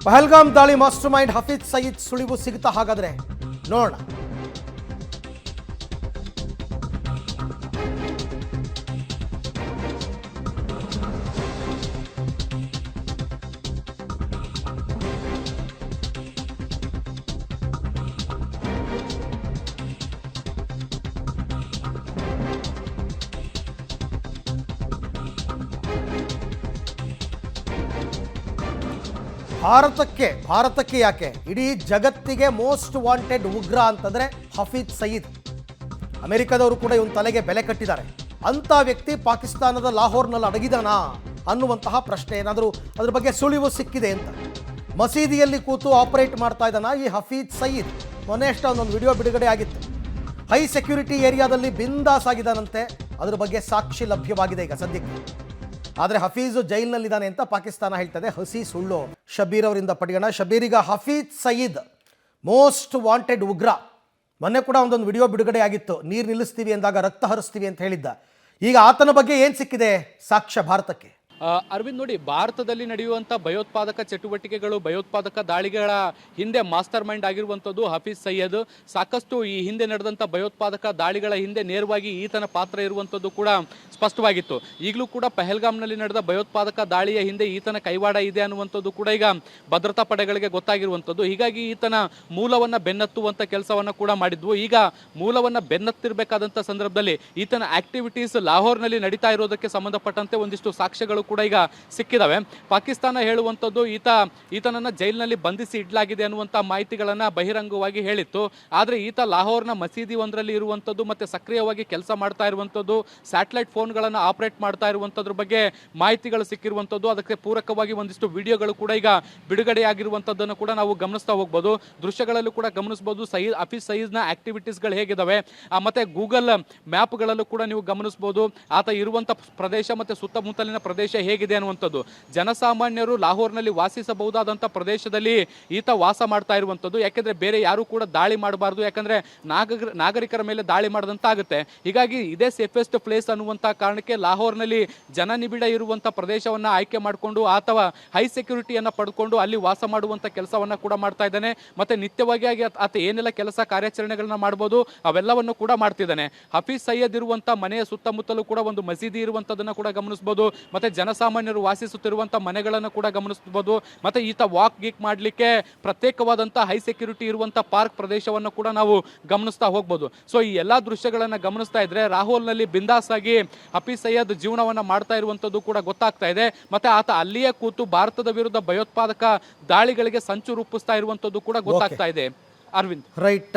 ಪಹಲ್ಗಾಮ್ ದಾಳಿ master mind Hafiz Saeed ಸುಳಿವು ಸಿಗುತ್ತಾ ಹಾಗಾದ್ರೆ ನೋಡೋಣ. ಭಾರತಕ್ಕೆ ಯಾಕೆ ಇಡೀ ಜಗತ್ತಿಗೆ ಮೋಸ್ಟ್ ವಾಂಟೆಡ್ ಉಗ್ರ ಅಂತಂದ್ರೆ ಹಫೀಜ್ ಸಯೀದ್. ಅಮೆರಿಕದವರು ಕೂಡ ಇವನ್ ತಲೆಗೆ ಬೆಲೆ ಕಟ್ಟಿದ್ದಾರೆ. ಅಂತ ವ್ಯಕ್ತಿ ಪಾಕಿಸ್ತಾನದ ಲಾಹೋರ್ನಲ್ಲಿ ಅಡಗಿದಾನಾ ಅನ್ನುವಂತಹ ಪ್ರಶ್ನೆ ಏನಾದರೂ ಅದ್ರ ಬಗ್ಗೆ ಸುಳಿವು ಸಿಕ್ಕಿದೆ ಅಂತ. ಮಸೀದಿಯಲ್ಲಿ ಕೂತು ಆಪರೇಟ್ ಮಾಡ್ತಾ ಇದ್ದಾನ ಈ ಹಫೀಜ್ ಸಯೀದ್. ಮೊನ್ನೆಷ್ಟ ಒಂದೊಂದು ವಿಡಿಯೋ ಬಿಡುಗಡೆ ಆಗಿತ್ತು. ಹೈ ಸೆಕ್ಯೂರಿಟಿ ಏರಿಯಾದಲ್ಲಿ ಬಿಂದಾಸ್ ಆಗಿದ್ದಾನಂತೆ. ಅದ್ರ ಬಗ್ಗೆ ಸಾಕ್ಷಿ ಲಭ್ಯವಾಗಿದೆ ಈಗ ಸದ್ಯಕ್ಕೆ. ಆದರೆ ಹಫೀಜ್ ಜೈಲಿನಲ್ಲಿದ್ದಾನೆ ಅಂತ ಪಾಕಿಸ್ತಾನ ಹೇಳ್ತದೆ. ಹಸಿ ಸುಳ್ಳು. ಶಬೀರ್ ಅವರಿಂದ ಪಡೆಯೋಣ. ಶಬೀರ್, ಈಗ ಹಫೀಜ್ ಸಯೀದ್ ಮೋಸ್ಟ್ ವಾಂಟೆಡ್ ಉಗ್ರ. ಮೊನ್ನೆ ಕೂಡ ಒಂದೊಂದು ವಿಡಿಯೋ ಬಿಡುಗಡೆ ಆಗಿತ್ತು. ನೀರು ನಿಲ್ಲಿಸ್ತೀವಿ ಅಂದಾಗ ರಕ್ತ ಹರಿಸ್ತೀವಿ ಅಂತ ಹೇಳಿದ್ದ. ಈಗ ಆತನ ಬಗ್ಗೆ ಏನು ಸಿಕ್ಕಿದೆ ಸಾಕ್ಷ್ಯ ಭಾರತಕ್ಕೆ? ಅರವಿಂದ್, ನೋಡಿ, ಭಾರತದಲ್ಲಿ ನಡೆಯುವಂಥ ಭಯೋತ್ಪಾದಕ ಚಟುವಟಿಕೆಗಳು, ಭಯೋತ್ಪಾದಕ ದಾಳಿಗಳ ಹಿಂದೆ ಮಾಸ್ಟರ್ ಮೈಂಡ್ ಆಗಿರುವಂಥದ್ದು ಹಫೀಜ್ ಸಯೀದ್. ಸಾಕಷ್ಟು ಈ ಹಿಂದೆ ನಡೆದಂಥ ಭಯೋತ್ಪಾದಕ ದಾಳಿಗಳ ಹಿಂದೆ ನೇರವಾಗಿ ಈತನ ಪಾತ್ರ ಇರುವಂಥದ್ದು ಕೂಡ ಸ್ಪಷ್ಟವಾಗಿತ್ತು. ಈಗಲೂ ಕೂಡ ಪಹಲ್ಗಾಮ್ನಲ್ಲಿ ನಡೆದ ಭಯೋತ್ಪಾದಕ ದಾಳಿಯ ಹಿಂದೆ ಈತನ ಕೈವಾಡ ಇದೆ ಅನ್ನುವಂಥದ್ದು ಕೂಡ ಈಗ ಭದ್ರತಾ ಪಡೆಗಳಿಗೆ ಗೊತ್ತಾಗಿರುವಂಥದ್ದು. ಹೀಗಾಗಿ ಈತನ ಮೂಲವನ್ನು ಬೆನ್ನತ್ತುವಂಥ ಕೆಲಸವನ್ನು ಕೂಡ ಮಾಡಿದ್ವು. ಈಗ ಮೂಲವನ್ನು ಬೆನ್ನತ್ತಿರಬೇಕಾದಂಥ ಸಂದರ್ಭದಲ್ಲಿ ಈತನ ಆಕ್ಟಿವಿಟೀಸ್ ಲಾಹೋರ್ನಲ್ಲಿ ನಡೀತಾ ಇರೋದಕ್ಕೆ ಸಂಬಂಧಪಟ್ಟಂತೆ ಒಂದಿಷ್ಟು ಸಾಕ್ಷ್ಯಗಳು ಕೂಡ ಈಗ ಸಿಕ್ಕಿದಾವೆ. ಪಾಕಿಸ್ತಾನ ಹೇಳುವಂಥದ್ದು ಈತನನ್ನ ಜೈಲಿನಲ್ಲಿ ಬಂಧಿಸಿ ಇಡಲಾಗಿದೆ ಅನ್ನುವಂಥ ಮಾಹಿತಿಗಳನ್ನು ಬಹಿರಂಗವಾಗಿ ಹೇಳಿತ್ತು. ಆದರೆ ಈತ ಲಾಹೋರ್ನ ಮಸೀದಿ ಒಂದರಲ್ಲಿ ಇರುವಂಥದ್ದು ಮತ್ತು ಸಕ್ರಿಯವಾಗಿ ಕೆಲಸ ಮಾಡ್ತಾ ಇರುವಂಥದ್ದು, ಸ್ಯಾಟಲೈಟ್ ಫೋನ್ಗಳನ್ನು ಆಪರೇಟ್ ಮಾಡ್ತಾ ಇರುವಂಥದ್ರ ಬಗ್ಗೆ ಮಾಹಿತಿಗಳು ಸಿಕ್ಕಿರುವಂಥದ್ದು. ಅದಕ್ಕೆ ಪೂರಕವಾಗಿ ಒಂದಿಷ್ಟು ವಿಡಿಯೋಗಳು ಕೂಡ ಈಗ ಬಿಡುಗಡೆಯಾಗಿರುವಂಥದ್ದನ್ನು ಕೂಡ ನಾವು ಗಮನಿಸ್ತಾ ಹೋಗ್ಬೋದು. ದೃಶ್ಯಗಳಲ್ಲೂ ಕೂಡ ಗಮನಿಸಬಹುದು ಹಫೀಜ್ ಸಯೀದ್ನ ಆಕ್ಟಿವಿಟೀಸ್ಗಳು ಹೇಗಿದ್ದಾವೆ. ಮತ್ತೆ ಗೂಗಲ್ ಮ್ಯಾಪ್ಗಳಲ್ಲೂ ಕೂಡ ನೀವು ಗಮನಿಸಬಹುದು ಆತ ಇರುವಂಥ ಪ್ರದೇಶ ಮತ್ತು ಸುತ್ತಮುತ್ತಲಿನ ಪ್ರದೇಶ ಹೇಗಿದೆ ಅನ್ನುವಂಥದ್ದು. ಜನಸಾಮಾನ್ಯರು ಲಾಹೋರ್ನಲ್ಲಿ ವಾಸಿಸಬಹುದಾದಂಥ ಪ್ರದೇಶದಲ್ಲಿ ಈತ ವಾಸ ಮಾಡ್ತಾ ಇರುವಂಥದ್ದು. ಯಾಕೆಂದರೆ ಬೇರೆ ಯಾರು ಕೂಡ ದಾಳಿ ಮಾಡಬಾರ್ದು, ಯಾಕಂದರೆ ನಾಗರಿಕರ ಮೇಲೆ ದಾಳಿ ಮಾಡಿದಂತಾಗುತ್ತೆ. ಹೀಗಾಗಿ ಇದೇ ಸೇಫೆಸ್ಟ್ ಪ್ಲೇಸ್ ಅನ್ನುವಂಥ ಕಾರಣಕ್ಕೆ ಲಾಹೋರ್ನಲ್ಲಿ ಜನನಿಬಿಡ ಇರುವಂಥ ಪ್ರದೇಶವನ್ನು ಆಯ್ಕೆ ಮಾಡಿಕೊಂಡು ಅಥವಾ ಹೈ ಸೆಕ್ಯೂರಿಟಿಯನ್ನು ಪಡ್ಕೊಂಡು ಅಲ್ಲಿ ವಾಸ ಮಾಡುವಂಥ ಕೆಲಸವನ್ನು ಕೂಡ ಮಾಡ್ತಾ ಇದ್ದಾನೆ. ಮತ್ತು ನಿತ್ಯವಾಗಿ ಆತ ಏನೆಲ್ಲ ಕೆಲಸ ಕಾರ್ಯಾಚರಣೆಗಳನ್ನ ಮಾಡ್ಬೋದು ಅವೆಲ್ಲವನ್ನು ಕೂಡ ಮಾಡ್ತಿದ್ದಾನೆ. ಹಫೀಜ್ ಸಯೀದ್ ಇರುವಂಥ ಮನೆಯ ಸುತ್ತಮುತ್ತಲೂ ಕೂಡ ಒಂದು ಮಸೀದಿ ಇರುವಂಥದ್ದನ್ನು ಕೂಡ ಗಮನಿಸಬಹುದು. ಮತ್ತು ಜನಸಾಮಾನ್ಯರು ವಾಸಿಸುತ್ತಿರುವಂಥ ಮನೆಗಳನ್ನು ಕೂಡ ಗಮನಿಸಬಹುದು. ಮತ್ತು ಈತ ವಾಕ್ ಗೀಕ್ ಮಾಡಲಿಕ್ಕೆ ಪ್ರತ್ಯೇಕವಾದಂಥ ಹೈ ಸೆಕ್ಯೂರಿಟಿ ಇರುವಂಥ ಪಾರ್ಕ್ ಪ್ರದೇಶವನ್ನು ಕೂಡ ನಾವು ಗಮನಿಸ್ತಾ ಹೋಗ್ಬೋದು. ಸೊ ಈ ಎಲ್ಲ ದೃಶ್ಯಗಳನ್ನು ಗಮನಿಸ್ತಾ ಇದ್ರೆ ರಾಹುಲ್ನಲ್ಲಿ ಬಿಂದಾಸ್ ಆಗಿ ಹಫೀಜ್ ಸಯೀದ್ ಜೀವನವನ್ನು ಮಾಡ್ತಾ ಇರುವಂಥದ್ದು ಕೂಡ ಗೊತ್ತಾಗ್ತಾ ಇದೆ. ಮತ್ತೆ ಆತ ಅಲ್ಲಿಯೇ ಕೂತು ಭಾರತದ ವಿರುದ್ಧ ಭಯೋತ್ಪಾದಕ ದಾಳಿಗಳಿಗೆ ಸಂಚು ರೂಪಿಸ್ತಾ ಇರುವಂಥದ್ದು ಕೂಡ ಗೊತ್ತಾಗ್ತಾ ಇದೆ. ಅರವಿಂದ್, ರೈಟ್.